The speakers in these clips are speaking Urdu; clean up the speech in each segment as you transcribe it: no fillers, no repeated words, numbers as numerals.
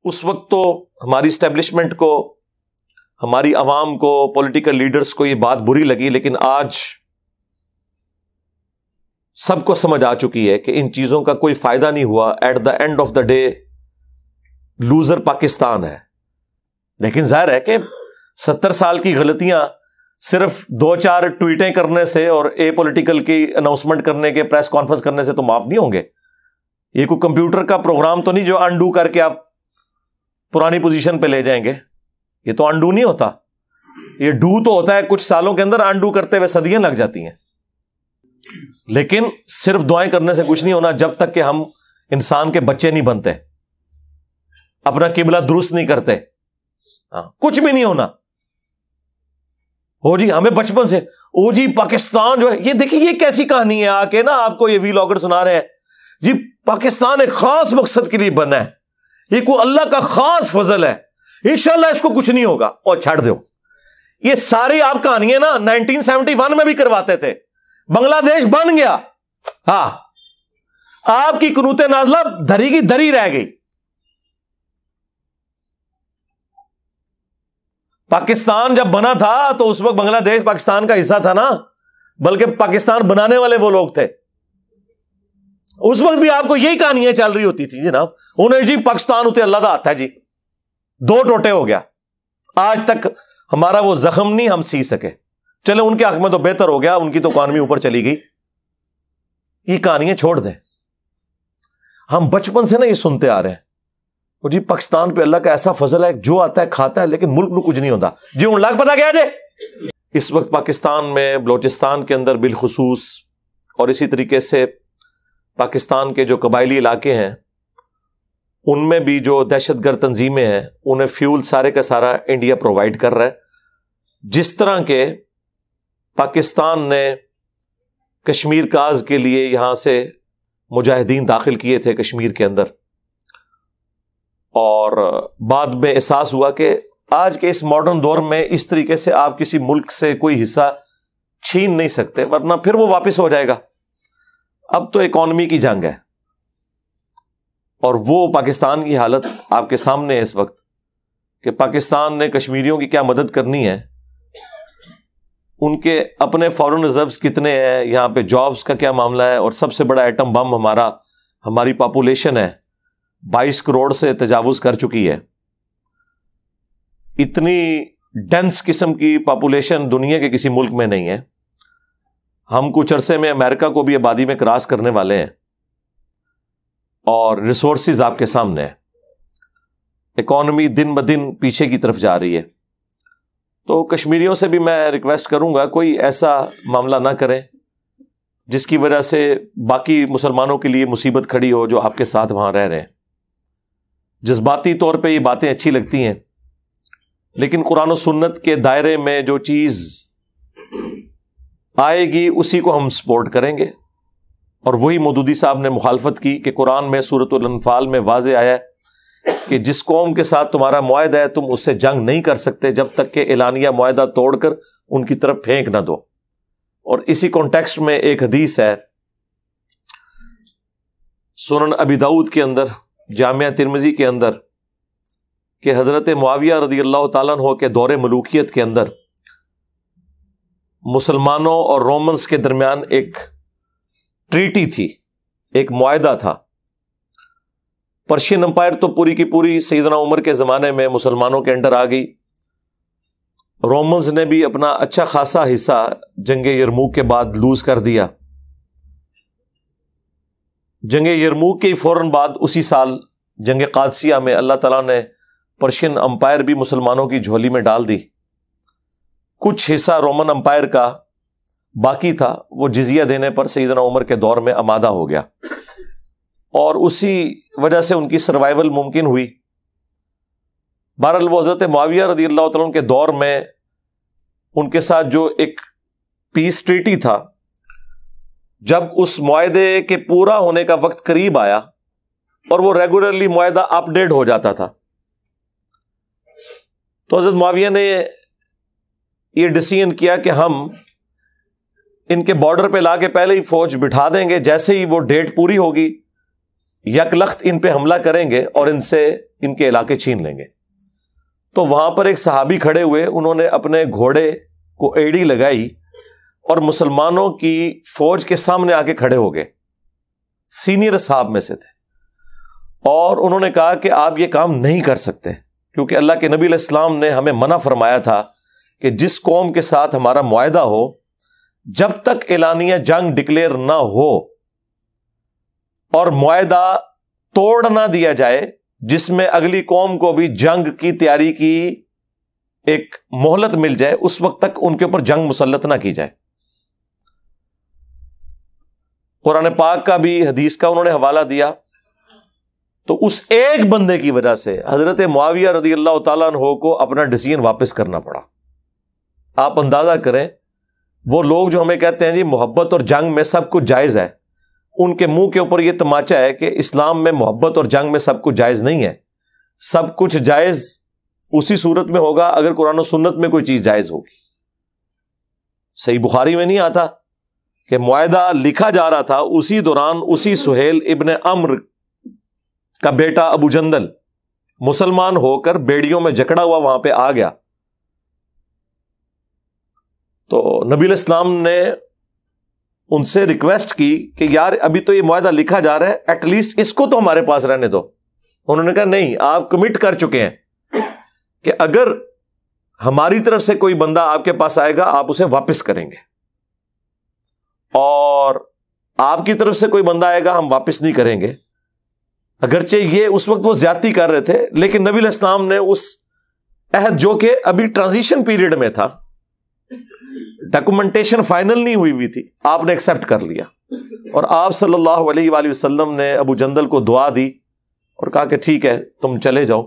اس وقت تو ہماری اسٹیبلشمنٹ کو، ہماری عوام کو، پولیٹیکل لیڈرز کو یہ بات بری لگی، لیکن آج سب کو سمجھ آ چکی ہے کہ ان چیزوں کا کوئی فائدہ نہیں ہوا. At the end of the day loser Pakistan ہے. لیکن ظاہر ہے کہ 70 سال کی غلطیاں صرف 2-4 ٹویٹیں کرنے سے اور اے پولیٹیکل کی اناؤنسمنٹ کرنے کے، پریس کانفرنس کرنے سے تو معاف نہیں ہوں گے. یہ کوئی کمپیوٹر کا پروگرام تو نہیں جو انڈو کر کے آپ پرانی پوزیشن پہ لے جائیں گے. یہ تو انڈو نہیں ہوتا، یہ ڈو تو ہوتا ہے. کچھ سالوں کے اندر انڈو کرتے ہوئے صدیاں لگ جاتی ہیں. لیکن صرف دعائیں کرنے سے کچھ نہیں ہونا جب تک کہ ہم انسان کے بچے نہیں بنتے، اپنا قبلہ درست نہیں کرتے. کچھ بھی نہیں ہونا. جی ہمیں بچپن سے جی پاکستان جو ہے، یہ دیکھیے یہ کیسی کہانی ہے. آ کے نا آپ کو یہ وی لاگر سنا رہے ہیں جی پاکستان ایک خاص مقصد کے لیے بنا ہے، یہ کوئی اللہ کا خاص فضل ہے، انشاءاللہ اس کو کچھ نہیں ہوگا. اور چھڑ دو یہ ساری آپ کہانیاں نا 1971 میں بھی کرواتے تھے. بنگلہ دیش بن گیا، ہاں آپ کی قنوت نازلہ دھری کی دھری رہ گئی. پاکستان جب بنا تھا تو اس وقت بنگلہ دیش پاکستان کا حصہ تھا نا، بلکہ پاکستان بنانے والے وہ لوگ تھے. اس وقت بھی آپ کو یہی کہانیاں چل رہی ہوتی تھی جناب. انہیں جی پاکستان اتنے اللہ دا ہاتھ ہے جی، 2 ٹوٹے ہو گیا. آج تک ہمارا وہ زخم نہیں ہم سی سکے. چلے ان کے حق میں تو بہتر ہو گیا، ان کی تو اکانومی اوپر چلی گئی. یہ کہانیاں چھوڑ دیں. ہم بچپن سے نا یہ سنتے آ رہے ہیں جی پاکستان پہ اللہ کا ایسا فضل ہے، جو آتا ہے کھاتا ہے لیکن ملک میں کچھ نہیں ہوتا. جی ان لاکھ پتا کیا جی اس وقت پاکستان میں بلوچستان کے اندر بالخصوص، اور اسی طریقے سے پاکستان کے جو قبائلی علاقے ہیں ان میں بھی جو دہشت گرد تنظیمیں ہیں، انہیں فیول سارے کا سارا انڈیا پرووائڈ کر رہا ہے. جس طرح کے پاکستان نے کشمیر کاز کے لیے یہاں سے مجاہدین داخل کیے تھے کشمیر کے اندر، اور بعد میں احساس ہوا کہ آج کے اس ماڈرن دور میں اس طریقے سے آپ کسی ملک سے کوئی حصہ چھین نہیں سکتے، ورنہ پھر وہ واپس ہو جائے گا. اب تو اکانومی کی جنگ ہے، اور وہ پاکستان کی حالت آپ کے سامنے ہے اس وقت کہ پاکستان نے کشمیریوں کی کیا مدد کرنی ہے. ان کے اپنے فارن ریزروز کتنے ہیں، یہاں پہ جابز کا کیا معاملہ ہے، اور سب سے بڑا ایٹم بم ہماری پاپولیشن ہے، 22 کروڑ سے تجاوز کر چکی ہے. اتنی ڈینس قسم کی پاپولیشن دنیا کے کسی ملک میں نہیں ہے. ہم کچھ عرصے میں امریکہ کو بھی آبادی میں کراس کرنے والے ہیں، اور ریسورسز آپ کے سامنے ہیں. اکانومی دن بدن پیچھے کی طرف جا رہی ہے. تو کشمیریوں سے بھی میں ریکویسٹ کروں گا کوئی ایسا معاملہ نہ کریں جس کی وجہ سے باقی مسلمانوں کے لیے مصیبت کھڑی ہو جو آپ کے ساتھ وہاں رہ رہے ہیں. جذباتی طور پہ یہ باتیں اچھی لگتی ہیں، لیکن قرآن و سنت کے دائرے میں جو چیز آئے گی اسی کو ہم سپورٹ کریں گے. اور وہی مودودی صاحب نے مخالفت کی کہ قرآن میں سورۃ الانفال میں واضح آیا ہے کہ جس قوم کے ساتھ تمہارا معاہدہ ہے تم اس سے جنگ نہیں کر سکتے جب تک کہ اعلانیہ معاہدہ توڑ کر ان کی طرف پھینک نہ دو. اور اسی کانٹیکسٹ میں ایک حدیث ہے سنن ابی داؤد کے اندر، جامعہ ترمذی کے اندر، کہ حضرت معاویہ رضی اللہ تعالیٰ عنہ کے دور ملوکیت کے اندر مسلمانوں اور رومنز کے درمیان ایک ٹریٹی تھی، ایک معاہدہ تھا. پرشین امپائر تو پوری کی پوری سیدنا عمر کے زمانے میں مسلمانوں کے انڈر آ گئی. رومنز نے بھی اپنا اچھا خاصا حصہ جنگ یرموک کے بعد لوز کر دیا. جنگ یرموک کے فوراً بعد اسی سال جنگ قادسیہ میں اللہ تعالیٰ نے پرشین امپائر بھی مسلمانوں کی جھولی میں ڈال دی. کچھ حصہ رومن امپائر کا باقی تھا، وہ جزیہ دینے پر سیدنا عمر کے دور میں آمادہ ہو گیا، اور اسی وجہ سے ان کی سروائیول ممکن ہوئی. بہرحال وہ حضرت معاویہ رضی اللہ تعالیٰ عنہ کے دور میں ان کے ساتھ جو ایک پیس ٹریٹی تھا، جب اس معاہدے کے پورا ہونے کا وقت قریب آیا اور وہ ریگولرلی معاہدہ اپ ڈیٹ ہو جاتا تھا، تو حضرت معاویہ نے یہ ڈیسیژن کیا کہ ہم ان کے بارڈر پہ لا کے پہلے ہی فوج بٹھا دیں گے، جیسے ہی وہ ڈیٹ پوری ہوگی یک لخت ان پہ حملہ کریں گے اور ان سے ان کے علاقے چھین لیں گے. تو وہاں پر ایک صحابی کھڑے ہوئے, انہوں نے اپنے گھوڑے کو ایڑی لگائی اور مسلمانوں کی فوج کے سامنے آ کے کھڑے ہو گئے, سینئر صاحب میں سے تھے, اور انہوں نے کہا کہ آپ یہ کام نہیں کر سکتے, کیونکہ اللہ کے نبی علیہ السلام نے ہمیں منع فرمایا تھا کہ جس قوم کے ساتھ ہمارا معاہدہ ہو, جب تک اعلانیہ جنگ ڈکلیئر نہ ہو اور معاہدہ توڑ نہ دیا جائے, جس میں اگلی قوم کو بھی جنگ کی تیاری کی ایک مہلت مل جائے, اس وقت تک ان کے اوپر جنگ مسلط نہ کی جائے. قرآن پاک کا بھی حدیث کا انہوں نے حوالہ دیا. تو اس ایک بندے کی وجہ سے حضرت معاویہ رضی اللہ تعالیٰ عنہ کو اپنا ڈیسیژن واپس کرنا پڑا. آپ اندازہ کریں, وہ لوگ جو ہمیں کہتے ہیں جی محبت اور جنگ میں سب کچھ جائز ہے, ان کے منہ کے اوپر یہ تماچا ہے کہ اسلام میں محبت اور جنگ میں سب کچھ جائز نہیں ہے. سب کچھ جائز اسی صورت میں ہوگا اگر قرآن و سنت میں کوئی چیز جائز ہوگی. صحیح بخاری میں نہیں آتا کہ معاہدہ لکھا جا رہا تھا, اسی دوران اسی سہیل ابن عمرو کا بیٹا ابو جندل مسلمان ہو کر بیڑیوں میں جکڑا ہوا وہاں پہ آ گیا. تو نبی علیہ السلام نے ان سے ریکویسٹ کی کہ یار ابھی تو یہ معاہدہ لکھا جا رہا ہے, ایٹ لیسٹ اس کو تو ہمارے پاس رہنے دو. انہوں نے کہا نہیں, آپ کمٹ کر چکے ہیں کہ اگر ہماری طرف سے کوئی بندہ آپ کے پاس آئے گا آپ اسے واپس کریں گے, اور آپ کی طرف سے کوئی بندہ آئے گا ہم واپس نہیں کریں گے. اگرچہ یہ اس وقت وہ زیادتی کر رہے تھے, لیکن نبی علیہ السلام نے اس عہد جو کہ ابھی ٹرانزیشن پیریڈ میں تھا, ڈاکومنٹیشن فائنل نہیں ہوئی تھی, آپ نے ایکسپٹ کر لیا. اور آپ صلی اللہ علیہ وآلہ وسلم نے ابو جندل کو دعا دی اور کہا کہ ٹھیک ہے تم چلے جاؤ.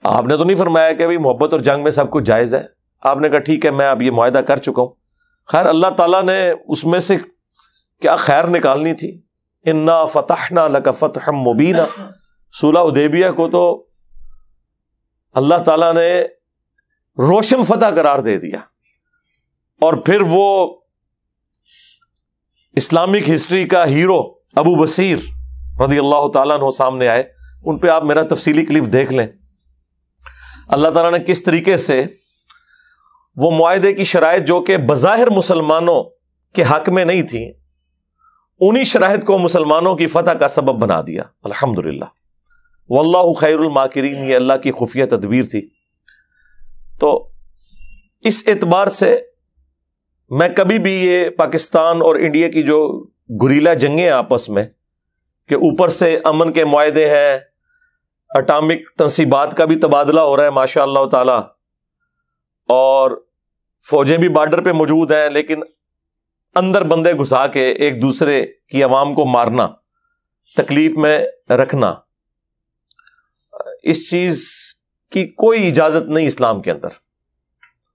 آپ نے تو نہیں فرمایا کہ بھائی محبت اور جنگ میں سب کچھ جائز ہے, آپ نے کہا ٹھیک ہے میں اب یہ معاہدہ کر چکا ہوں. خیر اللہ تعالیٰ نے اس میں سے کیا خیر نکالنی تھی, انا فتحنا لک فتحا مبینا, صلح حدیبیہ کو تو اللہ تعالیٰ نے روشن فتح قرار دے دیا. اور پھر وہ اسلامک ہسٹری کا ہیرو ابو بصیر رضی اللہ تعالیٰ عنہ سامنے آئے, ان پہ آپ میرا تفصیلی کلپ دیکھ لیں. اللہ تعالیٰ نے کس طریقے سے وہ معاہدے کی شرائط جو کہ بظاہر مسلمانوں کے حق میں نہیں تھی, انہی شرائط کو مسلمانوں کی فتح کا سبب بنا دیا. الحمدللہ واللہ خیر الماکرین, یہ اللہ کی خفیہ تدبیر تھی. تو اس اعتبار سے میں کبھی بھی یہ پاکستان اور انڈیا کی جو گریلا جنگیں آپس میں, کہ اوپر سے امن کے معاہدے ہیں, اٹامک تنصیبات کا بھی تبادلہ ہو رہا ہے ماشاء اللہ تعالی, اور فوجیں بھی بارڈر پہ موجود ہیں, لیکن اندر بندے گھسا کے ایک دوسرے کی عوام کو مارنا, تکلیف میں رکھنا, اس چیز کی کوئی اجازت نہیں اسلام کے اندر,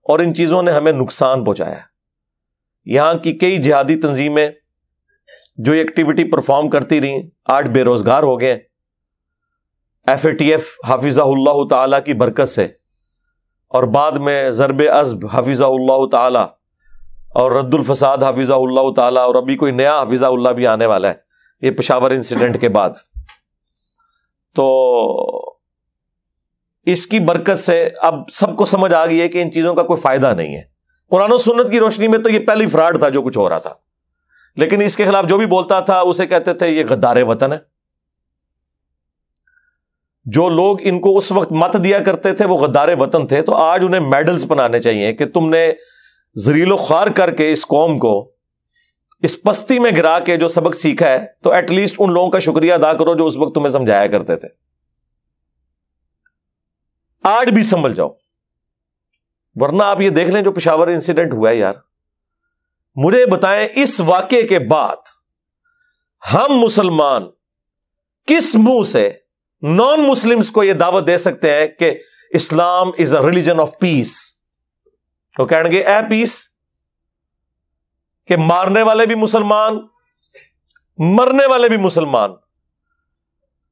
اور ان چیزوں نے ہمیں نقصان پہنچایا. یہاں کی کئی جہادی تنظیمیں جو یہ ایکٹیویٹی پرفارم کرتی رہیں, آج بے روزگار ہو گئے. FATF حافظہ اللہ تعالی کی برکت سے, اور بعد میں ضرب عزب حافظہ اللہ تعالی, اور رد الفساد حافظہ اللہ تعالی, اور ابھی کوئی نیا حافظہ اللہ بھی آنے والا ہے یہ پشاور انسیڈنٹ کے بعد. تو اس کی برکت سے اب سب کو سمجھ آ گئی ہے کہ ان چیزوں کا کوئی فائدہ نہیں ہے. قرآن و سنت کی روشنی میں تو یہ پہلی فراڈ تھا جو کچھ ہو رہا تھا, لیکن اس کے خلاف جو بھی بولتا تھا اسے کہتے تھے یہ غدار وطن ہے. جو لوگ ان کو اس وقت مت دیا کرتے تھے وہ غدار وطن تھے. تو آج انہیں میڈلز بنانے چاہیے کہ تم نے ذلیل و خوار کر کے اس قوم کو اس پستی میں گرا کے جو سبق سیکھا ہے, تو ایٹ لیسٹ ان لوگوں کا شکریہ ادا کرو جو اس وقت تمہیں سمجھایا کرتے تھے. آج بھی سنبھل جاؤ, ورنہ آپ یہ دیکھ لیں جو پشاور انسیڈنٹ ہوا ہے. یار مجھے بتائیں اس واقعے کے بعد ہم مسلمان کس منہ سے نان مسلمز کو یہ دعوت دے سکتے ہیں کہ اسلام از اے ریلیجن آف پیس؟ وہ کہیں گے اے پیس, کہ مارنے والے بھی مسلمان, مرنے والے بھی مسلمان.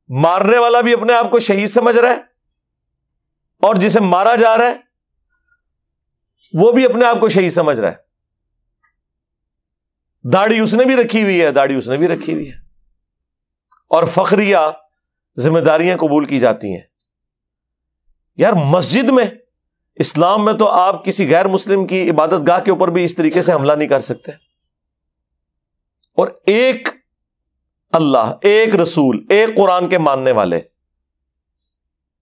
مارنے والا بھی اپنے آپ کو شہید سمجھ رہا ہے, اور جسے مارا جا رہا ہے وہ بھی اپنے آپ کو شہید سمجھ رہا ہے. داڑھی اس نے بھی رکھی ہوئی ہے, داڑھی اس نے بھی رکھی ہوئی ہے, اور فخریہ ذمہ داریاں قبول کی جاتی ہیں. یار مسجد میں، اسلام میں تو آپ کسی غیر مسلم کی عبادت گاہ کے اوپر بھی اس طریقے سے حملہ نہیں کر سکتے. اور ایک اللہ، ایک رسول، ایک قرآن کے ماننے والے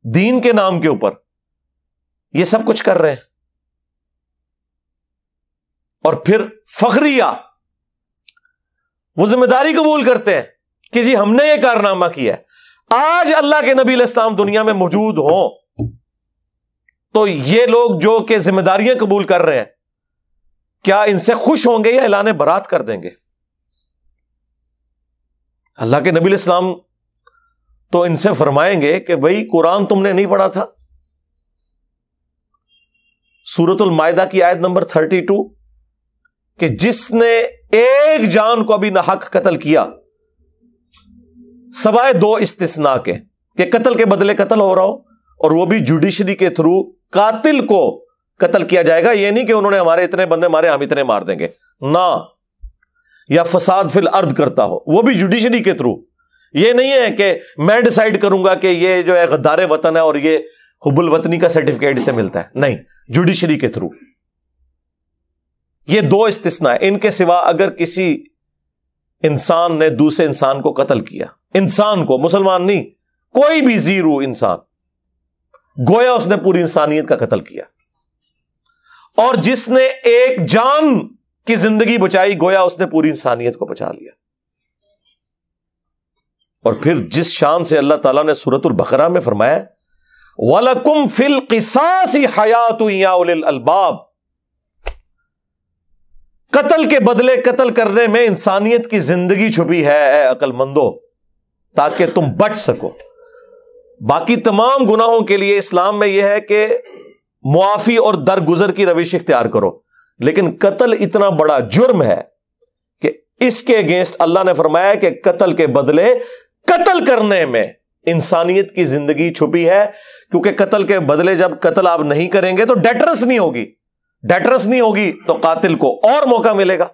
دین کے نام کے اوپر یہ سب کچھ کر رہے ہیں. اور پھر فخریہ وہ ذمہ داری قبول کرتے ہیں کہ جی ہم نے یہ کارنامہ کیا ہے. آج اللہ کے نبی علیہ السلام دنیا میں موجود ہوں تو یہ لوگ جو کہ ذمہ داریاں قبول کر رہے ہیں، کیا ان سے خوش ہوں گے یا اعلان برات کر دیں گے؟ اللہ کے نبی علیہ السلام تو ان سے فرمائیں گے کہ بھئی قرآن تم نے نہیں پڑھا تھا. سورۃ المائدہ کی آیت نمبر 32 کہ جس نے ایک جان کو ابھی ناحق قتل کیا سوائے 2 استثناء کے کہ قتل کے بدلے قتل ہو رہا ہو اور وہ بھی جوڈیشری کے تھرو قاتل کو قتل کیا جائے گا. یہ نہیں کہ انہوں نے ہمارے اتنے بندے مارے ہم اتنے مار دیں گے، نہ. یا فساد فی الارض کرتا ہو وہ بھی جوڈیشری کے تھرو. یہ نہیں ہے کہ میں ڈیسائیڈ کروں گا کہ یہ جو ہے غدار وطن ہے اور یہ حب الوطنی کا سرٹیفکیٹ سے ملتا ہے، نہیں، جوڈیشری کے تھرو. یہ 2 استثناء ہے. ان کے سوا اگر کسی انسان نے دوسرے انسان کو قتل کیا، انسان کو، مسلمان نہیں، کوئی بھی زیرو انسان، گویا اس نے پوری انسانیت کا قتل کیا. اور جس نے ایک جان کی زندگی بچائی گویا اس نے پوری انسانیت کو بچا لیا. اور پھر جس شان سے اللہ تعالیٰ نے سورۃ البقرہ میں فرمایا وَلَكُمْ فِي الْقِصَاصِ حَيَاةٌ يَا أُولِي الْأَلْبَابِ، قتل کے بدلے قتل کرنے میں انسانیت کی زندگی چھپی ہے اے عقل مندو، تاکہ تم بچ سکو. باقی تمام گناہوں کے لیے اسلام میں یہ ہے کہ معافی اور درگزر کی روش اختیار کرو، لیکن قتل اتنا بڑا جرم ہے کہ اس کے اگینسٹ اللہ نے فرمایا کہ قتل کے بدلے قتل کرنے میں انسانیت کی زندگی چھپی ہے. کیونکہ قتل کے بدلے جب قتل آپ نہیں کریں گے تو ڈیٹرنس نہیں ہوگی، ڈیٹرنس نہیں ہوگی تو قاتل کو اور موقع ملے گا.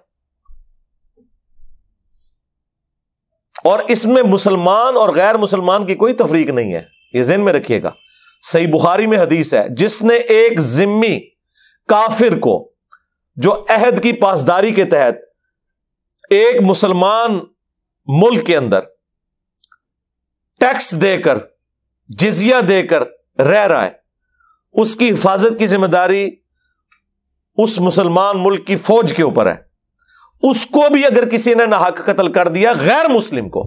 اور اس میں مسلمان اور غیر مسلمان کی کوئی تفریق نہیں ہے، یہ ذہن میں رکھیے گا. صحیح بخاری میں حدیث ہے جس نے ایک ذمی کافر کو جو عہد کی پاسداری کے تحت ایک مسلمان ملک کے اندر ٹیکس دے کر، جزیہ دے کر رہ رہا ہے، اس کی حفاظت کی ذمہ داری اس مسلمان ملک کی فوج کے اوپر ہے. اس کو بھی اگر کسی نے ناحق قتل کر دیا غیر مسلم کو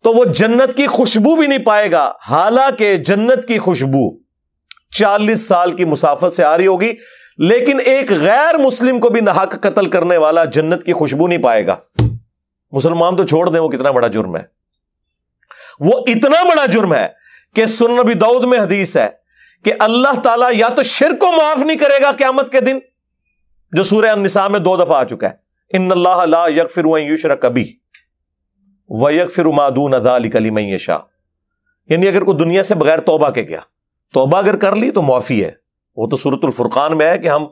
تو وہ جنت کی خوشبو بھی نہیں پائے گا، حالانکہ جنت کی خوشبو 40 سال کی مسافت سے آ رہی ہوگی، لیکن ایک غیر مسلم کو بھی ناحق قتل کرنے والا جنت کی خوشبو نہیں پائے گا. مسلمان تو چھوڑ دیں، وہ کتنا بڑا جرم ہے. وہ اتنا بڑا جرم ہے کہ سنن نبی داؤد میں حدیث ہے کہ اللہ تعالیٰ یا تو شرک کو معاف نہیں کرے گا قیامت کے دن، جو سورہ النساء میں 2 دفعہ آ چکا ہے، ان اللہ لا یغفر ان یشرک بہ ویغفر ما دون ذلک لمن یشاء. یعنی اگر کوئی دنیا سے بغیر توبہ کے گیا، توبہ اگر کر لی تو معافی ہے. وہ تو سورۃ الفرقان میں ہے کہ ہم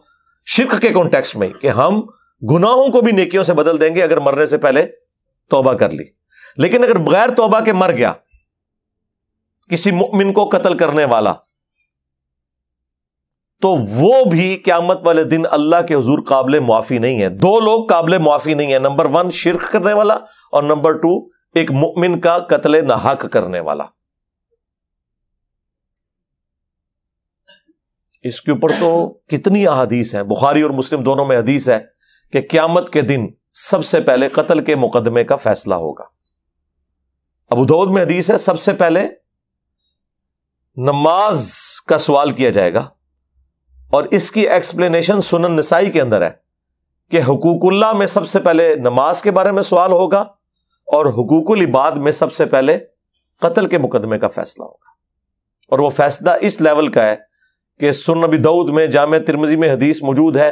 شرک کے کانٹیکسٹ میں کہ ہم گناہوں کو بھی نیکیوں سے بدل دیں گے اگر مرنے سے پہلے توبہ کر لی. لیکن اگر بغیر توبہ کے مر گیا کسی مؤمن کو قتل کرنے والا تو وہ بھی قیامت والے دن اللہ کے حضور قابل معافی نہیں ہے. 2 لوگ قابل معافی نہیں ہے، نمبر 1 شرک کرنے والا اور نمبر 2 ایک مؤمن کا قتل ناحق کرنے والا. اس کے اوپر تو کتنی احادیث ہیں، بخاری اور مسلم دونوں میں حدیث ہے کہ قیامت کے دن سب سے پہلے قتل کے مقدمے کا فیصلہ ہوگا. ابو داؤد میں حدیث ہے سب سے پہلے نماز کا سوال کیا جائے گا، اور اس کی ایکسپلینیشن سنن نسائی کے اندر ہے کہ حقوق اللہ میں سب سے پہلے نماز کے بارے میں سوال ہوگا اور حقوق العباد میں سب سے پہلے قتل کے مقدمے کا فیصلہ ہوگا. اور وہ فیصلہ اس لیول کا ہے کہ سنن نبی داؤد میں جامع ترمذی میں حدیث موجود ہے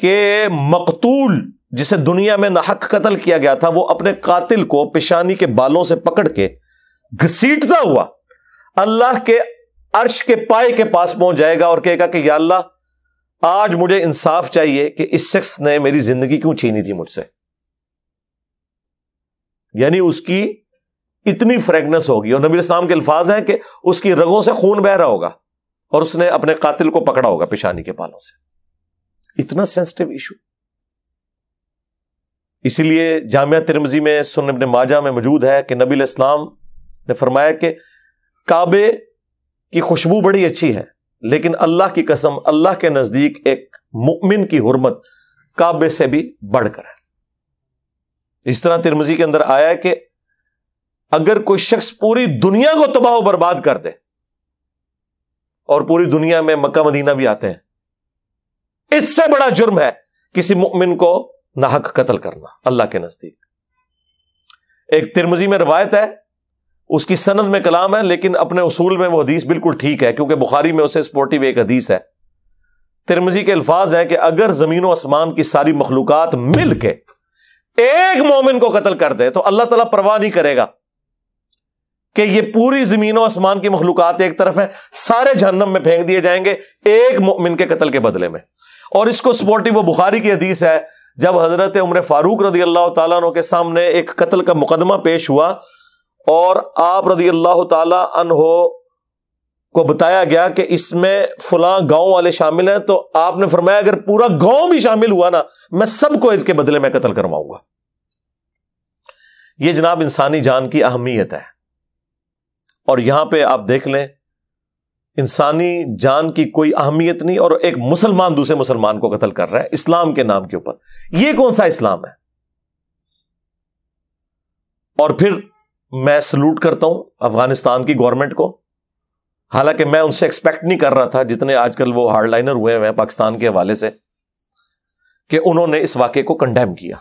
کہ مقتول جسے دنیا میں ناحق قتل کیا گیا تھا وہ اپنے قاتل کو پیشانی کے بالوں سے پکڑ کے گھسیٹتا ہوا اللہ کے عرش کے پائے کے پاس پہنچ جائے گا اور کہے گا کہ یا اللہ آج مجھے انصاف چاہیے کہ اس شخص نے میری زندگی کیوں چھینی تھی مجھ سے. یعنی اس کی اتنی فریگنس ہوگی. اور نبی اسلام کے الفاظ ہیں کہ اس کی رگوں سے خون بہ رہا ہوگا اور اس نے اپنے قاتل کو پکڑا ہوگا پیشانی کے بالوں سے. اتنا سینسٹیو ایشو. اسی لیے جامعہ ترمذی میں، سنن ابن ماجہ میں موجود ہے کہ نبی علیہ السلام نے فرمایا کہ کعبے کی خوشبو بڑی اچھی ہے، لیکن اللہ کی قسم اللہ کے نزدیک ایک مؤمن کی حرمت کعبے سے بھی بڑھ کر ہے. اس طرح ترمذی کے اندر آیا ہے کہ اگر کوئی شخص پوری دنیا کو تباہ و برباد کر دے، اور پوری دنیا میں مکہ مدینہ بھی آتے ہیں، اس سے بڑا جرم ہے کسی مؤمن کو ناحق قتل کرنا اللہ کے نزدیک. ایک ترمذی میں روایت ہے، اس کی سند میں کلام ہے، لیکن اپنے اصول میں وہ حدیث بالکل ٹھیک ہے، کیونکہ بخاری میں اسے سپورٹیو ایک حدیث ہے. ترمذی کے الفاظ ہیں کہ اگر زمین و آسمان کی ساری مخلوقات مل کے ایک مومن کو قتل کر دے تو اللہ تعالیٰ پرواہ نہیں کرے گا کہ یہ پوری زمین و آسمان کی مخلوقات ایک طرف ہیں، سارے جہنم میں پھینک دیے جائیں گے ایک مومن کے قتل کے بدلے میں. اور اس کو سپورٹیو وہ بخاری کی حدیث ہے، جب حضرت عمر فاروق رضی اللہ تعالیٰ عنہ کے سامنے ایک قتل کا مقدمہ پیش ہوا اور آپ رضی اللہ تعالیٰ عنہ کو بتایا گیا کہ اس میں فلاں گاؤں والے شامل ہیں، تو آپ نے فرمایا اگر پورا گاؤں بھی شامل ہوا نا، میں سب کو اس کے بدلے میں قتل کرواؤں گا. یہ جناب انسانی جان کی اہمیت ہے. اور یہاں پہ آپ دیکھ لیں، انسانی جان کی کوئی اہمیت نہیں، اور ایک مسلمان دوسرے مسلمان کو قتل کر رہا ہے اسلام کے نام کے اوپر. یہ کون سا اسلام ہے؟ اور پھر میں سلوٹ کرتا ہوں افغانستان کی گورنمنٹ کو، حالانکہ میں ان سے ایکسپیکٹ نہیں کر رہا تھا، جتنے آج کل وہ ہارڈ لائنر ہوئے ہیں پاکستان کے حوالے سے، کہ انہوں نے اس واقعے کو کنڈیم کیا.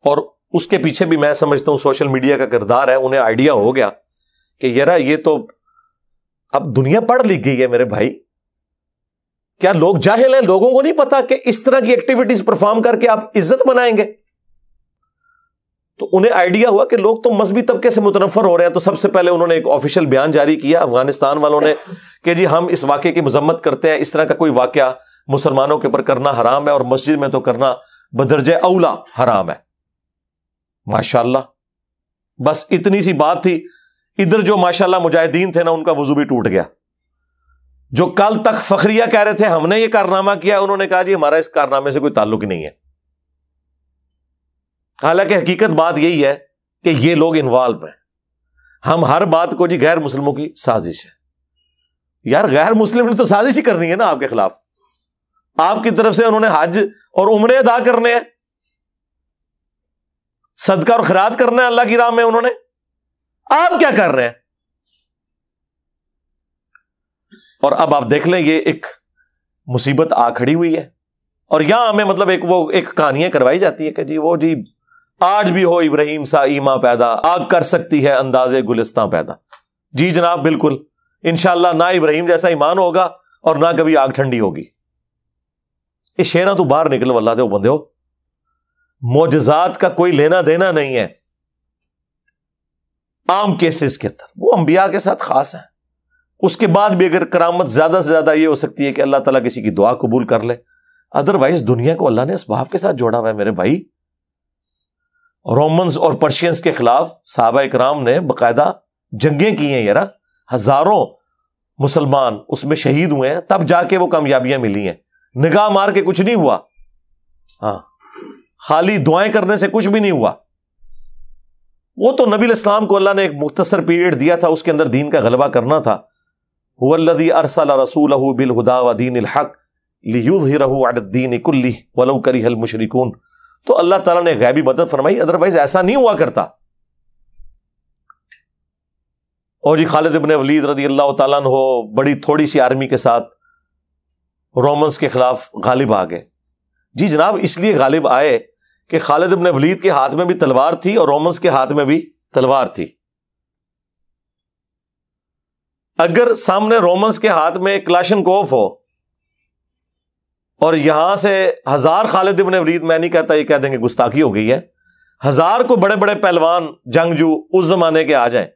اور اس کے پیچھے بھی میں سمجھتا ہوں سوشل میڈیا کا کردار ہے. انہیں آئیڈیا ہو گیا کہ یار یہ تو اب دنیا پڑھ لکھ گئی ہے میرے بھائی. کیا لوگ جاہل ہیں؟ لوگوں کو نہیں پتا کہ اس طرح کی ایکٹیویٹیز پرفارم کر کے آپ عزت بنائیں گے؟ تو انہیں آئیڈیا ہوا کہ لوگ تو مذہبی طبقے سے متنفر ہو رہے ہیں. تو سب سے پہلے انہوں نے ایک آفیشیل بیان جاری کیا افغانستان والوں نے کہ جی ہم اس واقعے کی مذمت کرتے ہیں، اس طرح کا کوئی واقعہ مسلمانوں کے اوپر کرنا حرام ہے، اور مسجد میں تو کرنا بدرجہ اولا حرام ہے. ماشاءاللہ، بس اتنی سی بات تھی. ادھر جو ماشاءاللہ مجاہدین تھے نا، ان کا وضو بھی ٹوٹ گیا. جو کل تک فخریہ کہہ رہے تھے ہم نے یہ کارنامہ کیا، انہوں نے کہا جی ہمارا اس کارنامے سے کوئی تعلق ہی نہیں ہے. حالانکہ حقیقت بات یہی ہے کہ یہ لوگ انوالو ہیں. ہم ہر بات کو جی غیر مسلموں کی سازش ہے. یار غیر مسلم نے تو سازش ہی کرنی ہے نا آپ کے خلاف. آپ کی طرف سے انہوں نے حج اور عمرے ادا کرنے ہیں، صدقہ اور خیرات کرنا ہے اللہ کی راہ میں انہوں نے. آپ کیا کر رہے ہیں؟ اور اب آپ دیکھ لیں یہ ایک مصیبت آ کھڑی ہوئی ہے. اور یہاں ہمیں مطلب ایک کہانیاں کروائی جاتی ہے کہ جی وہ جی آج بھی ہو ابراہیم سا ایماں پیدا، آگ کر سکتی ہے اندازے گلستاں پیدا. جی جناب بالکل، انشاءاللہ نہ ابراہیم جیسا ایمان ہوگا اور نہ کبھی آگ ٹھنڈی ہوگی. یہ شیرہ تو باہر نکل واللہ سے وہ بندے ہو، معجزات کا کوئی لینا دینا نہیں ہے. عام کیسز کے اندر وہ انبیاء کے ساتھ خاص ہیں. اس کے بعد بھی اگر کرامت زیادہ سے زیادہ یہ ہو سکتی ہے کہ اللہ تعالیٰ کسی کی دعا قبول کر لے، ادروائز دنیا کو اللہ نے اسباب کے ساتھ جوڑا ہوا ہے میرے بھائی. رومنز اور پرشینز کے خلاف صحابہ اکرام نے باقاعدہ جنگیں کی ہیں. یار ہزاروں مسلمان اس میں شہید ہوئے ہیں، تب جا کے وہ کامیابیاں ملی ہیں. نگاہ مار کے کچھ نہیں ہوا، ہاں خالی دعائیں کرنے سے کچھ بھی نہیں ہوا. وہ تو نبی علیہ السلام کو اللہ نے ایک مختصر پیریڈ دیا تھا، اس کے اندر دین کا غلبہ کرنا تھا. هو الذی ارسل رسولہ بالہدی ودین الحق لیظہرہ علی الدین کلہ ولو کرہ المشرکون. تو اللہ تعالیٰ نے غیبی مدد فرمائی، ادروائز ایسا نہیں ہوا کرتا. اور جی خالد ابن ولید رضی اللہ تعالیٰ عنہ بڑی تھوڑی سی آرمی کے ساتھ رومنز کے خلاف غالب آ گئے. جی جناب اس لیے غالب آئے کہ خالد ابن ولید کے ہاتھ میں بھی تلوار تھی اور رومنز کے ہاتھ میں بھی تلوار تھی. اگر سامنے رومنز کے ہاتھ میں کلاشن کوف ہو اور یہاں سے 1000 خالد ابن ولید، میں نہیں کہتا یہ کہہ دیں گے گستاخی ہو گئی ہے، 1000 کو بڑے بڑے پہلوان جنگجو اس زمانے کے آ جائیں،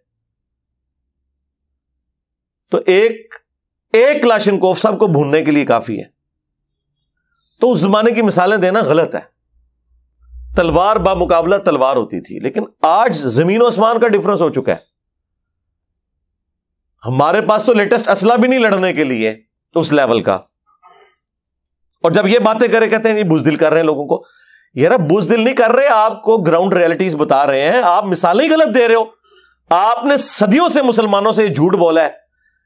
تو ایک کلاشن کوف سب کو بھوننے کے لیے کافی ہے. تو اس زمانے کی مثالیں دینا غلط ہے. تلوار بمقابلہ تلوار ہوتی تھی، لیکن آج زمین و آسمان کا ڈفرنس ہو چکا ہے. ہمارے پاس تو لیٹسٹ اسلحہ بھی نہیں لڑنے کے لیے اس لیول کا. اور جب یہ باتیں کرے کہتے ہیں یہ بزدل کر رہے ہیں لوگوں کو. یار بزدل نہیں کر رہے، آپ کو گراؤنڈ ریئلٹیز بتا رہے ہیں. آپ مثالیں غلط دے رہے ہو. آپ نے صدیوں سے مسلمانوں سے یہ جھوٹ بولا ہے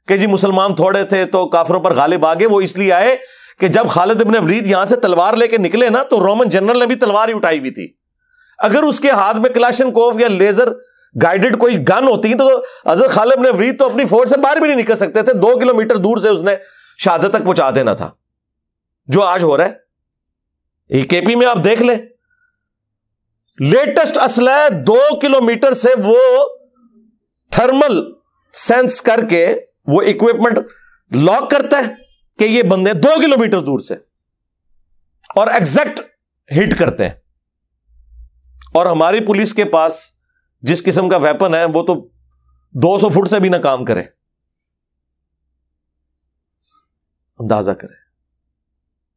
کہ جی مسلمان تھوڑے تھے تو کافروں پر غالب آ گئے. وہ اس لیے آئے کہ جب خالد ابن ولید یہاں سے تلوار لے کے نکلے نا تو رومن جنرل نے بھی تلوار ہی اٹھائی ہوئی تھی. اگر اس کے ہاتھ میں کلاشن کوف یا لیزر گائیڈڈ کوئی گن ہوتی تو حضرت خالد ابن ولید تو اپنی فوج سے باہر بھی نہیں نکل سکتے تھے. 2 کلومیٹر دور سے اس نے شہادت تک پہنچا دینا تھا. جو آج ہو رہا ہے کے پی میں آپ دیکھ لیں، لیٹسٹ اسلحہ 2 کلومیٹر سے وہ تھرمل سینس کر کے وہ اکوپمنٹ لاک کرتا ہے کہ یہ بندے 2 کلومیٹر دور سے اور ایگزیکٹ ہٹ کرتے ہیں. اور ہماری پولیس کے پاس جس قسم کا ویپن ہے وہ تو 200 فٹ سے بھی نہ کام کرے. اندازہ کرے.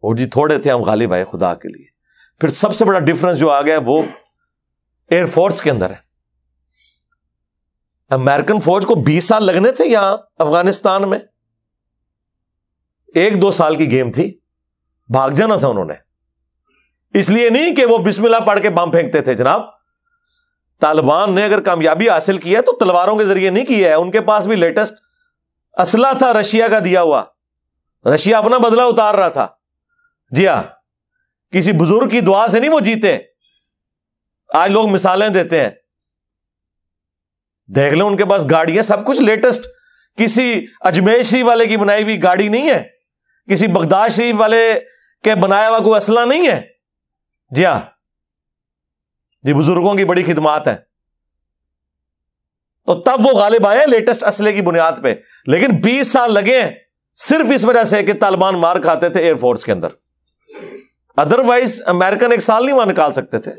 اور جی تھوڑے تھے ہم غالب آئے خدا کے لیے. پھر سب سے بڑا ڈفرنس جو آ گیا وہ ایئر فورس کے اندر ہے. امریکن فوج کو 20 سال لگنے تھے یہاں افغانستان میں. 1-2 سال کی گیم تھی، بھاگ جانا تھا انہوں نے. اس لیے نہیں کہ وہ بسم اللہ پڑھ کے بم پھینکتے تھے جناب. طالبان نے اگر کامیابی حاصل کی ہے تو تلواروں کے ذریعے نہیں کی ہے. ان کے پاس بھی لیٹسٹ اسلحہ تھا رشیا کا دیا ہوا. رشیا اپنا بدلہ اتار رہا تھا. جی ہاں، کسی بزرگ کی دعا سے نہیں وہ جیتے. آج لوگ مثالیں دیتے ہیں. دیکھ لیں ان کے پاس گاڑیاں سب کچھ لیٹسٹ. کسی اجمیر شریف والے کی بنائی ہوئی گاڑی نہیں ہے، کسی بغداد شریف والے کے بنایا ہوا کوئی اسلحہ نہیں ہے. جی ہاں، جی بزرگوں کی بڑی خدمات ہے. تو تب وہ غالب آئے لیٹسٹ اسلحے کی بنیاد پہ. لیکن 20 سال لگے ہیں صرف اس وجہ سے کہ طالبان مار کھاتے تھے ایئر فورس کے اندر. ادروائز امریکن 1 سال نہیں وہاں نکال سکتے تھے.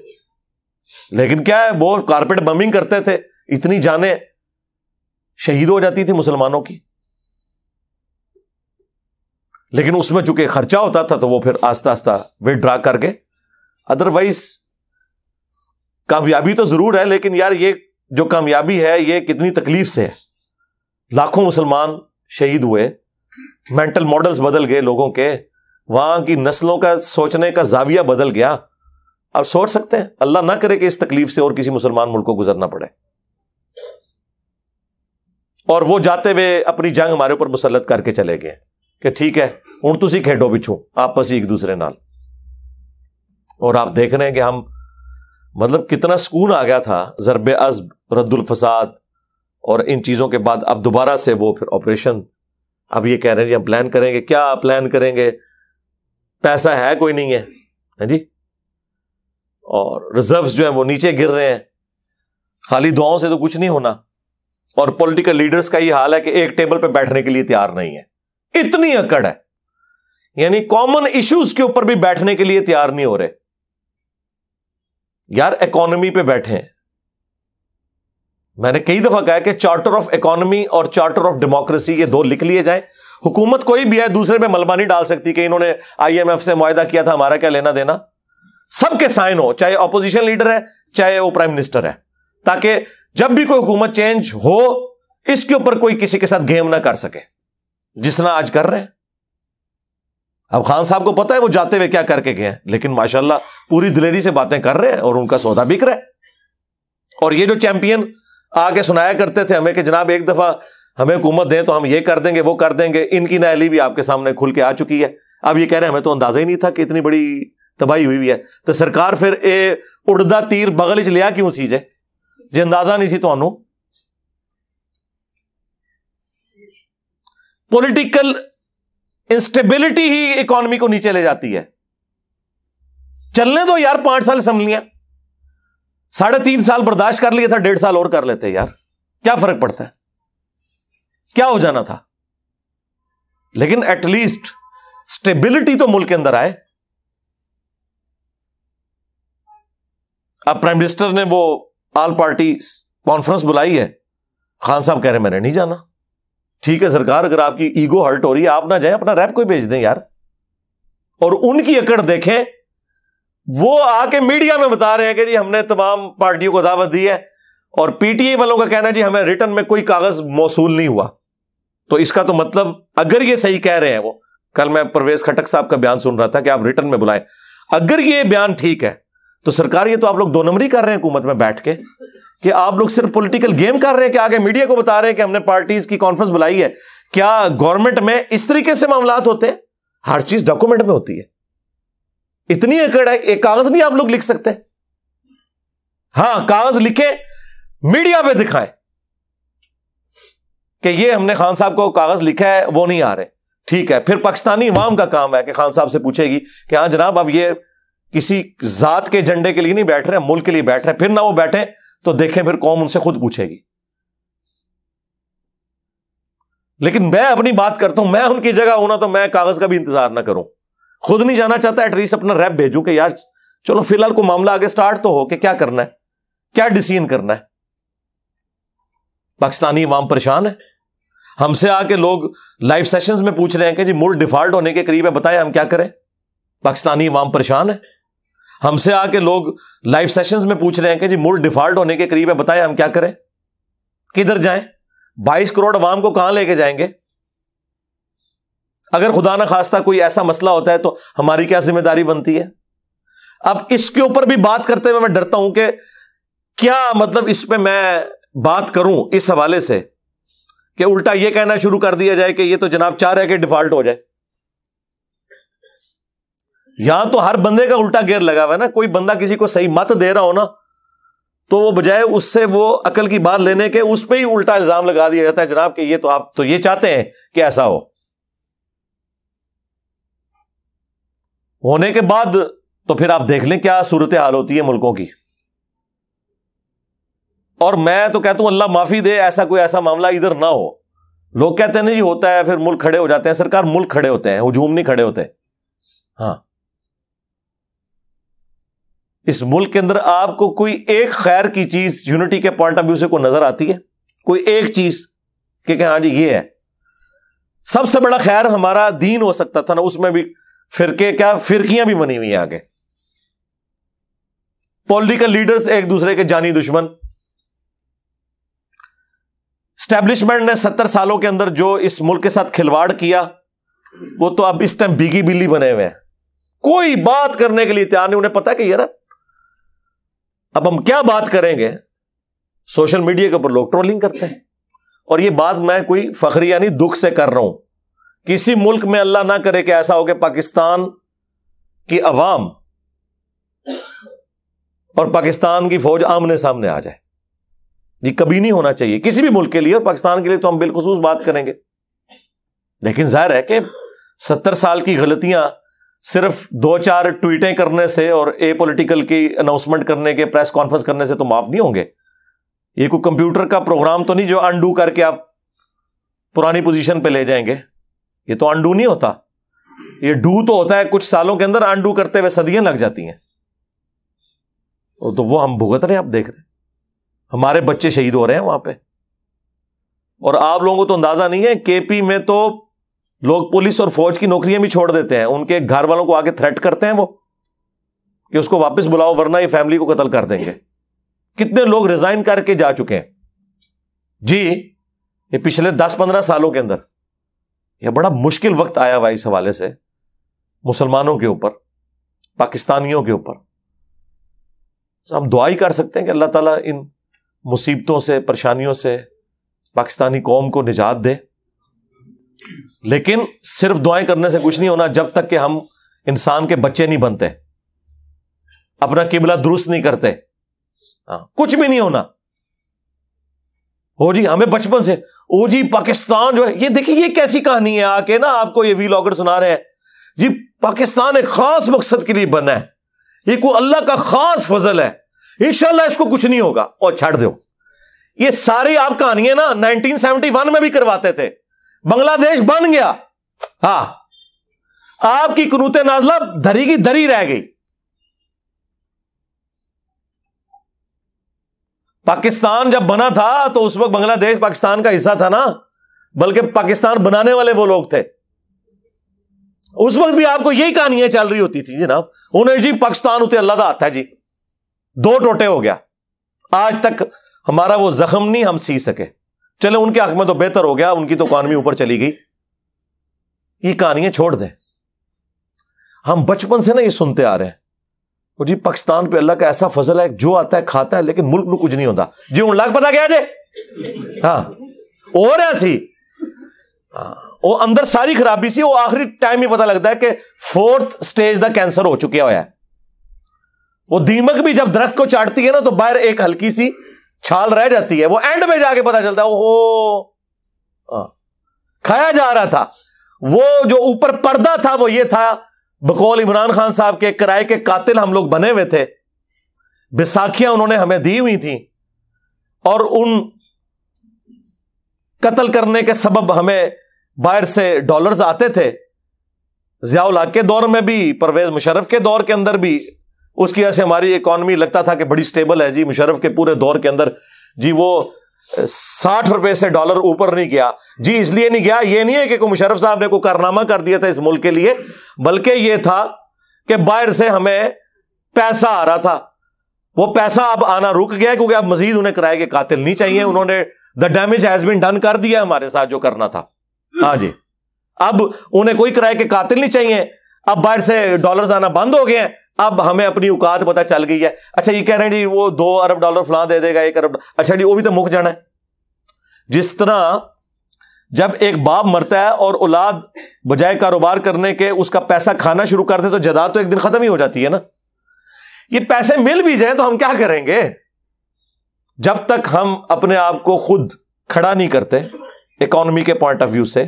لیکن کیا ہے، وہ کارپیٹ بمبنگ کرتے تھے، اتنی جانیں شہید ہو جاتی تھی مسلمانوں کی. لیکن اس میں چونکہ خرچہ ہوتا تھا تو وہ پھر آہستہ آہستہ وڈرا کر کے. ادروائز کامیابی تو ضرور ہے، لیکن یار یہ جو کامیابی ہے یہ کتنی تکلیف سے ہے. لاکھوں مسلمان شہید ہوئے، مینٹل ماڈلز بدل گئے لوگوں کے، وہاں کی نسلوں کا سوچنے کا زاویہ بدل گیا. آپ سوچ سکتے ہیں، اللہ نہ کرے کہ اس تکلیف سے اور کسی مسلمان ملک کو گزرنا پڑے. اور وہ جاتے ہوئے اپنی جنگ ہمارے اوپر مسلط کر کے چلے گئے کہ ٹھیک ہے ہوں تسی کھیڈو پچھو آپس ہی ایک دوسرے نال. اور آپ دیکھ رہے ہیں کہ ہم مطلب کتنا سکون آ گیا تھا ضرب عزب، رد الفساد اور ان چیزوں کے بعد. اب دوبارہ سے وہ پھر آپریشن. اب یہ کہہ رہے ہیں جی ہم پلان کریں گے. کیا پلان کریں گے؟ پیسہ ہے کوئی نہیں ہے ہاں جی. اور ریزروز جو ہیں وہ نیچے گر رہے ہیں. خالی دعاؤں سے تو کچھ نہیں ہونا. اور پولیٹیکل لیڈرز کا یہ حال ہے کہ ایک ٹیبل پہ بیٹھنے کے لیے تیار نہیں ہے. اتنی اکڑ ہے، یعنی کامن ایشوز کے اوپر بھی بیٹھنے کے لیے تیار نہیں ہو رہے. یار اکانومی پہ بیٹھے ہیں. میں نے کئی دفعہ کہا کہ چارٹر آف اکانومی اور چارٹر آف ڈیموکریسی یہ 2 لکھ لیے جائیں. حکومت کوئی بھی ہے دوسرے پہ ملبہ نہیں ڈال سکتی کہ انہوں نے IMF سے معاہدہ کیا تھا ہمارا کیا لینا دینا. سب کے سائن ہو، چاہے اپوزیشن لیڈر ہے چاہے وہ پرائم منسٹر ہے، تاکہ جب بھی کوئی حکومت چینج ہو اس کے اوپر کوئی کسی کے ساتھ گیم نہ کر سکے، جس طرح آج کر رہے ہیں. اب خان صاحب کو پتا ہے وہ جاتے ہوئے کیا کر کے گئے ہیں، لیکن ماشاءاللہ پوری دلیری سے باتیں کر رہے ہیں اور ان کا سودا بک رہا ہے. اور یہ جو چیمپئن آ کے سنایا کرتے تھے ہمیں کہ جناب ایک دفعہ ہمیں حکومت دیں تو ہم یہ کر دیں گے وہ کر دیں گے، ان کی نااہلی بھی آپ کے سامنے کھل کے آ چکی ہے. اب یہ کہہ رہے ہیں ہمیں تو اندازہ ہی نہیں تھا کہ اتنی بڑی تباہی ہوئی ہے. تو سرکار پھر اڑدا تیر بغل چ لیا کیوں سی جی اندازہ نہیں سی تانوں. پولیٹیکل انسٹیبلٹی ہی اکانومی کو نیچے لے جاتی ہے. چلنے دو یار 5 سال اسمبلیاں، 3.5 سال برداشت کر لیا تھا، 1.5 سال اور کر لیتے یار، کیا فرق پڑتا ہے، کیا ہو جانا تھا. لیکن ایٹ لیسٹ اسٹیبلٹی تو ملک کے اندر آئے. اب پرائم منسٹر نے وہ آل پارٹی کانفرنس بلائی ہے، خان صاحب کہہ رہے ہیں میں نے نہیں جانا. ٹھیک ہے سرکار، اگر آپ کی ایگو ہرٹ ہو رہی ہے آپ نہ جائیں، اپنا ریپ کوئی بھیج دیں یار. اور ان کی اکڑ دیکھیں وہ آ کے میڈیا میں بتا رہے ہیں کہ جی ہم نے تمام پارٹیوں کو دعوت دی ہے، اور پی ٹی آئی والوں کا کہنا ہے جی ہمیں ریٹن میں کوئی کاغذ موصول نہیں ہوا. تو اس کا تو مطلب اگر یہ صحیح کہہ رہے ہیں، وہ کل میں پرویز خٹک صاحب کا بیان سن رہا تھا کہ آپ ریٹن میں بلائیں، اگر یہ بیان ٹھیک ہے تو سرکار یہ تو آپ لوگ دو نمبری کر رہے ہیں حکومت میں بیٹھ کے، کہ آپ لوگ صرف پولیٹیکل گیم کر رہے ہیں کہ آگے میڈیا کو بتا رہے ہیں کہ ہم نے پارٹیز کی کانفرنس بلائی ہے. کیا گورنمنٹ میں اس طریقے سے معاملات ہوتے ہیں؟ ہر چیز ڈاکومنٹ میں ہوتی ہے. اتنی اکڑ ہے، ایک کاغذ نہیں آپ لوگ لکھ سکتے؟ ہاں کاغذ لکھے میڈیا پہ دکھائیں کہ یہ ہم نے خان صاحب کو کاغذ لکھا ہے، وہ نہیں آ رہے. ٹھیک ہے، پھر پاکستانی عوام کا کام ہے کہ خان صاحب سے پوچھے گی کہ ہاں جناب اب یہ کسی ذات کے جھنڈے کے لیے نہیں بیٹھ رہے، ملک کے لیے بیٹھ رہے. پھر نہ وہ بیٹھے تو دیکھیں پھر قوم ان سے خود پوچھے گی. لیکن میں اپنی بات کرتا ہوں، میں ان کی جگہ ہونا تو میں کاغذ کا بھی انتظار نہ کروں. خود نہیں جانا چاہتا، ایٹ لیسٹ اپنا ریپ بھیجوں کہ یار چلو فی الحال کو معاملہ آگے سٹارٹ تو ہو کہ کیا کرنا ہے، کیا ڈیسیژن کرنا ہے. پاکستانی عوام پریشان ہے. ہم سے آ کے لوگ لائیو سیشنز میں پوچھ رہے ہیں کہ جی ملک ڈیفالٹ ہونے کے قریب ہے، بتائیں ہم کیا کریں. پاکستانی عوام پریشان ہے. ہم سے آ کے لوگ لائیو سیشنز میں پوچھ رہے ہیں کہ جی ملک ڈیفالٹ ہونے کے قریب ہے، بتائیں ہم کیا کریں. کدھر جائیں؟ 22 کروڑ عوام کو کہاں لے کے جائیں گے؟ اگر خدا نہ خواستہ کوئی ایسا مسئلہ ہوتا ہے تو ہماری کیا ذمہ داری بنتی ہے؟ اب اس کے اوپر بھی بات کرتے ہوئے میں ڈرتا ہوں کہ کیا مطلب اس پہ میں بات کروں اس حوالے سے کہ الٹا یہ کہنا شروع کر دیا جائے کہ یہ تو جناب چاہ رہے کہ ڈیفالٹ ہو جائے. یہاں تو ہر بندے کا الٹا گیئر لگا ہوا ہے نا. کوئی بندہ کسی کو صحیح مت دے رہا ہو نا تو وہ بجائے اس سے وہ عقل کی بات لینے کے اس پہ ہی الٹا الزام لگا دیا جاتا ہے جناب کہ یہ تو آپ تو یہ چاہتے ہیں کہ ایسا ہو. ہونے کے بعد تو پھر آپ دیکھ لیں کیا صورتحال ہوتی ہے ملکوں کی. اور میں تو کہتا ہوں اللہ معافی دے ایسا کوئی ایسا معاملہ ادھر نہ ہو. لوگ کہتے ہیں نا جی ہوتا ہے، پھر ملک کھڑے ہو جاتے ہیں. سرکار ملک کھڑے ہوتے ہیں، ہجوم نہیں کھڑے ہوتے. ہاں اس ملک کے اندر آپ کو کوئی ایک خیر کی چیز یونٹی کے پوائنٹ آف ویو سے کوئی نظر آتی ہے؟ کوئی ایک چیز کہ ہاں جی یہ ہے. سب سے بڑا خیر ہمارا دین ہو سکتا تھا نا، اس میں بھی فرقے کیا فرقیاں بھی بنی ہوئی ہیں آگے. پولیٹیکل لیڈرز ایک دوسرے کے جانی دشمن. اسٹیبلشمنٹ نے 70 سالوں کے اندر جو اس ملک کے ساتھ کھلواڑ کیا وہ تو اب اس ٹائم بیگی بلی بنے ہوئے ہیں. کوئی بات کرنے کے لیے تیار نہیں. انہیں پتا کہ یار اب ہم کیا بات کریں گے. سوشل میڈیا کے اوپر لوگ ٹرولنگ کرتے ہیں. اور یہ بات میں کوئی فخریہ نہیں، دکھ سے کر رہا ہوں. کسی ملک میں اللہ نہ کرے کہ ایسا ہو کہ پاکستان کی عوام اور پاکستان کی فوج آمنے سامنے آ جائے. یہ کبھی نہیں ہونا چاہیے کسی بھی ملک کے لیے، اور پاکستان کے لیے تو ہم بالخصوص بات کریں گے. لیکن ظاہر ہے کہ 70 سال کی غلطیاں صرف 2-4 ٹویٹیں کرنے سے اور اے پولیٹیکل کی اناؤنسمنٹ کرنے کے پریس کانفرنس کرنے سے تو معاف نہیں ہوں گے. یہ کوئی کمپیوٹر کا پروگرام تو نہیں جو انڈو کر کے آپ پرانی پوزیشن پہ لے جائیں گے. یہ تو انڈو نہیں ہوتا، یہ ڈو تو ہوتا ہے. کچھ سالوں کے اندر انڈو کرتے ہوئے صدیاں لگ جاتی ہیں. تو وہ ہم بھگت رہے ہیں، آپ دیکھ رہے ہیں ہمارے بچے شہید ہو رہے ہیں وہاں پہ. اور آپ لوگوں کو تو اندازہ نہیں ہے، کے پی میں تو لوگ پولیس اور فوج کی نوکریاں بھی چھوڑ دیتے ہیں. ان کے گھر والوں کو آگے تھریٹ کرتے ہیں وہ کہ اس کو واپس بلاؤ ورنہ یہ فیملی کو قتل کر دیں گے. کتنے لوگ ریزائن کر کے جا چکے ہیں جی یہ پچھلے 10-15 سالوں کے اندر. یہ بڑا مشکل وقت آیا ہوا اس حوالے سے مسلمانوں کے اوپر، پاکستانیوں کے اوپر. ہم دعا ہی کر سکتے ہیں کہ اللہ تعالیٰ ان مصیبتوں سے، پریشانیوں سے پاکستانی قوم کو نجات دے. لیکن صرف دعائیں کرنے سے کچھ نہیں ہونا جب تک کہ ہم انسان کے بچے نہیں بنتے، اپنا قبلہ درست نہیں کرتے. کچھ بھی نہیں ہونا. جی ہمیں بچپن سے جی پاکستان جو ہے، یہ دیکھیں یہ کیسی کہانی ہے. آ کے نا آپ کو یہ وی لاگر سنا رہے ہیں جی پاکستان ایک خاص مقصد کے لیے بنا ہے، یہ کوئی اللہ کا خاص فضل ہے، انشاءاللہ اس کو کچھ نہیں ہوگا. اور چھڑ دو یہ ساری آپ کہانیاں نا 1971 میں بھی کرواتے تھے. بنگلہ دیش بن گیا، ہاں آپ کی قنوت نازلہ دھری کی دھری رہ گئی. پاکستان جب بنا تھا تو اس وقت بنگلہ دیش پاکستان کا حصہ تھا نا، بلکہ پاکستان بنانے والے وہ لوگ تھے. اس وقت بھی آپ کو یہی کہانیاں چل رہی ہوتی تھی جناب. انہیں جی پاکستان اتنے اللہ دا ہاتھ ہے جی, 2 ٹوٹے ہو گیا. آج تک ہمارا وہ زخم نہیں ہم سی سکے. چلے ان کے حق میں تو بہتر ہو گیا, ان کی تو اکانومی اوپر چلی گئی. یہ کہانیاں چھوڑ دیں. ہم بچپن سے نا یہ سنتے آ رہے ہیں وہ جی پاکستان پہ اللہ کا ایسا فضل ہے, جو آتا ہے کھاتا ہے, لیکن ملک میں کچھ نہیں ہوتا جی. ان لاکھ پتا کیا جی, ہاں اور ایسی وہ اندر ساری خرابی سی. وہ آخری ٹائم ہی پتا لگتا ہے کہ 4th سٹیج دا کینسر ہو چکا ہوا ہے. وہ دیمک بھی جب درخت کو چاٹتی ہے نا تو باہر ایک ہلکی سی چھال رہ جاتی ہے, وہ اینڈ میں جا کے پتا چلتا ہے اوہو کھایا جا رہا تھا. وہ جو اوپر پردہ تھا وہ یہ تھا, بقول عمران خان صاحب کے کرائے کے قاتل ہم لوگ بنے ہوئے تھے. بیساکھیاں انہوں نے ہمیں دی ہوئی تھیں, اور ان قتل کرنے کے سبب ہمیں باہر سے ڈالرز آتے تھے. ضیاء الحق کے دور میں بھی, پرویز مشرف کے دور کے اندر بھی, اس کی وجہ سے ہماری اکانومی لگتا تھا کہ بڑی سٹیبل ہے جی. مشرف کے پورے دور کے اندر جی وہ 60 روپے سے ڈالر اوپر نہیں گیا جی. اس لیے نہیں گیا, یہ نہیں ہے کہ کوئی مشرف صاحب نے کوئی کارنامہ کر دیا تھا اس ملک کے لیے, بلکہ یہ تھا کہ باہر سے ہمیں پیسہ آ رہا تھا. وہ پیسہ اب آنا رک گیا کیونکہ اب مزید انہیں کرائے کے قاتل نہیں چاہیے. انہوں نے the damage has been done کر دیا ہمارے ساتھ جو کرنا تھا. ہاں جی, اب انہیں کوئی کرائے کے قاتل نہیں چاہیے. اب باہر سے ڈالرز آنا بند ہو گئے ہیں. اب ہمیں اپنی اوقات پتہ چل گئی ہے. اچھا یہ کہہ رہے ہیں جی وہ 2 ارب ڈالر فلاں دے دے گا, 1 ارب. اچھا جی وہ بھی تو مک جانا ہے. جس طرح جب ایک باپ مرتا ہے اور اولاد بجائے کاروبار کرنے کے اس کا پیسہ کھانا شروع کرتے تو جائیداد تو ایک دن ختم ہی ہو جاتی ہے نا. یہ پیسے مل بھی جائیں تو ہم کیا کریں گے جب تک ہم اپنے آپ کو خود کھڑا نہیں کرتے اکانومی کے پوائنٹ آف ویو سے.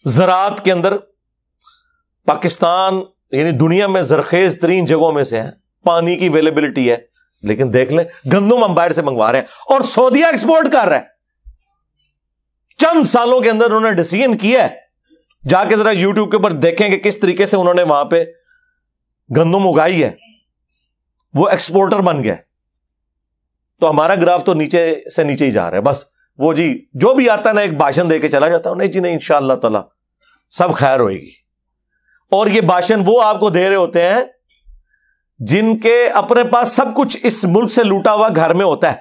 زراعت کے اندر پاکستان یعنی دنیا میں زرخیز ترین جگہوں میں سے ہے, پانی کی اویلیبلٹی ہے, لیکن دیکھ لیں گندم ہم باہر سے منگوا رہے ہیں اور سعودیہ ایکسپورٹ کر رہا ہے. چند سالوں کے اندر انہوں نے ڈیسیژن کیا ہے, جا کے ذرا یوٹیوب کے اوپر دیکھیں کہ کس طریقے سے انہوں نے وہاں پہ گندم اگائی ہے, وہ ایکسپورٹر بن گیا. تو ہمارا گراف تو نیچے سے نیچے ہی جا رہا ہے. بس وہ جی جو بھی آتا ہے نا ایک بھاشن دے کے چلا جاتا ہے, نہیں جی نہیں انشاءاللہ تعالی سب خیر ہوئے گی. اور یہ بھاشن وہ آپ کو دے رہے ہوتے ہیں جن کے اپنے پاس سب کچھ اس ملک سے لوٹا ہوا گھر میں ہوتا ہے.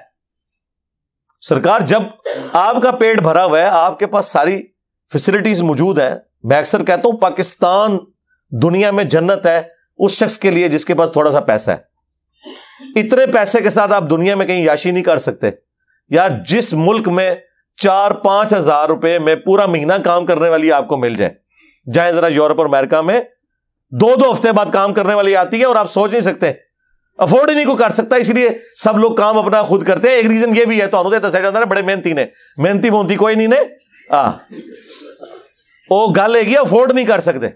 سرکار جب آپ کا پیٹ بھرا ہوا ہے, آپ کے پاس ساری فیسلٹیز موجود ہیں, میں اکثر کہتا ہوں پاکستان دنیا میں جنت ہے اس شخص کے لیے جس کے پاس تھوڑا سا پیسہ ہے. اتنے پیسے کے ساتھ آپ دنیا میں کہیں یاشی نہیں کر سکتے. یار جس ملک میں 4-5 ہزار روپے میں پورا مہینہ کام کرنے والی آپ کو مل جائے, جائیں ذرا یورپ اور امریکہ میں 2 ہفتے بعد کام کرنے والی آتی ہے اور آپ سوچ نہیں سکتے, افورڈ ہی نہیں کو کر سکتا. اس لیے سب لوگ کام اپنا خود کرتے ہیں. ایک ریزن یہ بھی ہے, تو دسیا جاتا ہے بڑے محنتی نے, محنتی مونتی کوئی نہیں نے وہ گل ہے افورڈ نہیں کر سکتے.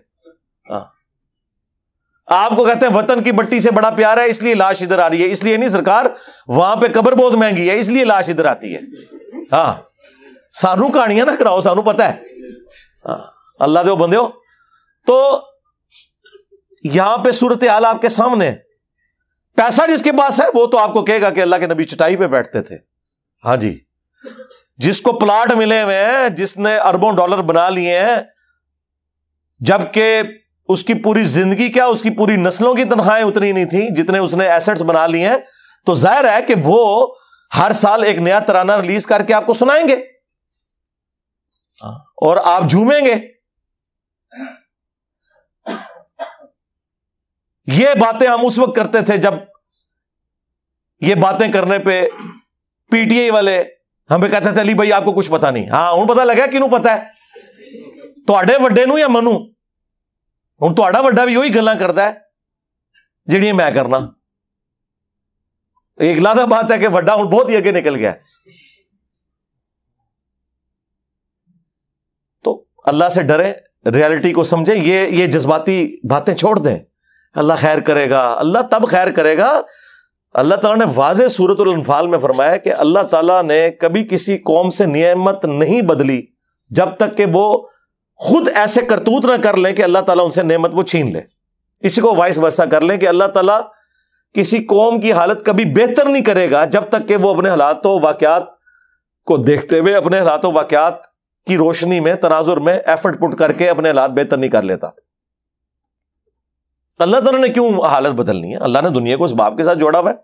آپ کو کہتے ہیں وطن کی مٹی سے بڑا پیار ہے اس لیے لاش ادھر آ رہی ہے. اس لیے نہیں سرکار, وہاں پہ قبر بہت مہنگی ہے اس لیے لاش ادھر آتی ہے. ہاں سانو کہانیاں نہ کراؤ, سانو پتہ ہے. اللہ دے بندے ہو. تو یہاں پہ صورتحال آپ کے سامنے, پیسہ جس کے پاس ہے وہ تو آپ کو کہے گا کہ اللہ کے نبی چٹائی پہ بیٹھتے تھے. ہاں جی, جس کو پلاٹ ملے ہوئے ہیں, جس نے اربوں ڈالر بنا لیے ہیں, جبکہ اس کی پوری زندگی کیا اس کی پوری نسلوں کی تنخواہیں اتنی نہیں تھیں جتنے اس نے ایسٹس بنا لیے ہیں, تو ظاہر ہے کہ وہ ہر سال ایک نیا ترانہ ریلیز کر کے آپ کو سنائیں گے اور آپ جھومیں گے. یہ باتیں ہم اس وقت کرتے تھے جب یہ باتیں کرنے پہ پی ٹی آئی والے ہمیں کہتے تھے علی بھائی آپ کو کچھ پتا نہیں. ہاں ہوں پتا لگا کنوں پتا ہے, تواڈے وڈے نو یا منو. ہوں تواڈا وڈا بھی وہی گلاں کرتا ہے جہڑیاں میں کرنا. ایک لازم بات ہے کہ وڈا ہوں بہت ہی اگے نکل گیا. تو اللہ سے ڈرے, ریالٹی کو سمجھیں. یہ جذباتی باتیں چھوڑ دیں. اللہ خیر کرے گا, اللہ تب خیر کرے گا. اللہ تعالیٰ نے واضح سورۃ الانفال میں فرمایا کہ اللہ تعالیٰ نے کبھی کسی قوم سے نعمت نہیں بدلی جب تک کہ وہ خود ایسے کرتوت نہ کر لیں کہ اللہ تعالیٰ ان سے نعمت وہ چھین لے. اسی کو وائس ورسا کر لیں کہ اللہ تعالیٰ کسی قوم کی حالت کبھی بہتر نہیں کرے گا جب تک کہ وہ اپنے حالات و واقعات کو دیکھتے ہوئے, اپنے حالات و واقعات کی روشنی میں، تناظر میں ایفرٹ پٹ کر کے اپنے حالات بہتر نہیں کر لیتا۔ اللہ تعالیٰ نے کیوں حالت بدلنی ہے؟ اللہ نے دنیا کو اس باب کے ساتھ جوڑا ہوا ہے۔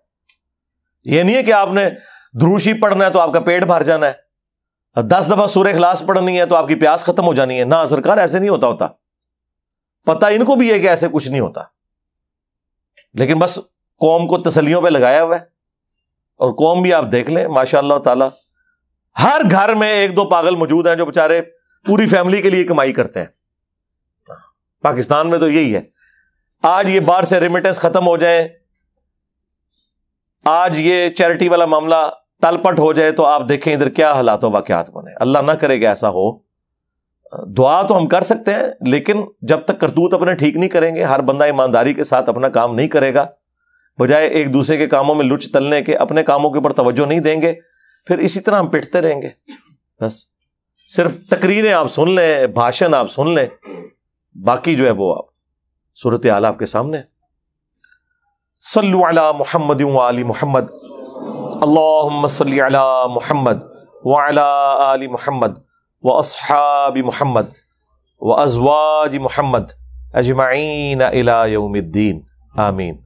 یہ نہیں ہے کہ آپ نے دروشی پڑھنا ہے تو آپ کا پیٹ بھر جانا ہے، 10 دفعہ سورہ اخلاص پڑھنی ہے تو آپ کی پیاس ختم ہو جانی ہے۔ نہ سرکار، ایسے نہیں ہوتا۔ پتہ ان کو بھی ہے کہ ایسے کچھ نہیں ہوتا، لیکن بس قوم کو تسلیوں پہ لگایا ہوا ہے۔ اور قوم بھی آپ دیکھ لیں ماشاء اللہ تعالی، ہر گھر میں 1-2 پاگل موجود ہیں جو بےچارے پوری فیملی کے لیے کمائی کرتے ہیں۔ پاکستان میں تو یہی ہے۔ آج یہ باہر سے ریمیٹنس ختم ہو جائے، آج یہ چیریٹی والا معاملہ تلپٹ ہو جائے، تو آپ دیکھیں ادھر کیا حالات و واقعات بنے۔ اللہ نہ کرے کہ ایسا ہو۔ دعا تو ہم کر سکتے ہیں، لیکن جب تک کرتوت اپنے ٹھیک نہیں کریں گے، ہر بندہ ایمانداری کے ساتھ اپنا کام نہیں کرے گا، بجائے ایک دوسرے کے کاموں میں لچ تلنے کے اپنے کاموں کے اوپر توجہ نہیں دیں گے، پھر اسی طرح ہم پٹتے رہیں گے۔ بس صرف تقریریں آپ سن لیں، بھاشن آپ سن لیں، باقی جو ہے وہ آپ صورتحال آپ کے سامنے۔ صلو علی محمد وآل محمد، اللہم صلی علی محمد وعلی آل محمد واصحاب محمد وازواج محمد اجمعین الی یوم الدین، آمین۔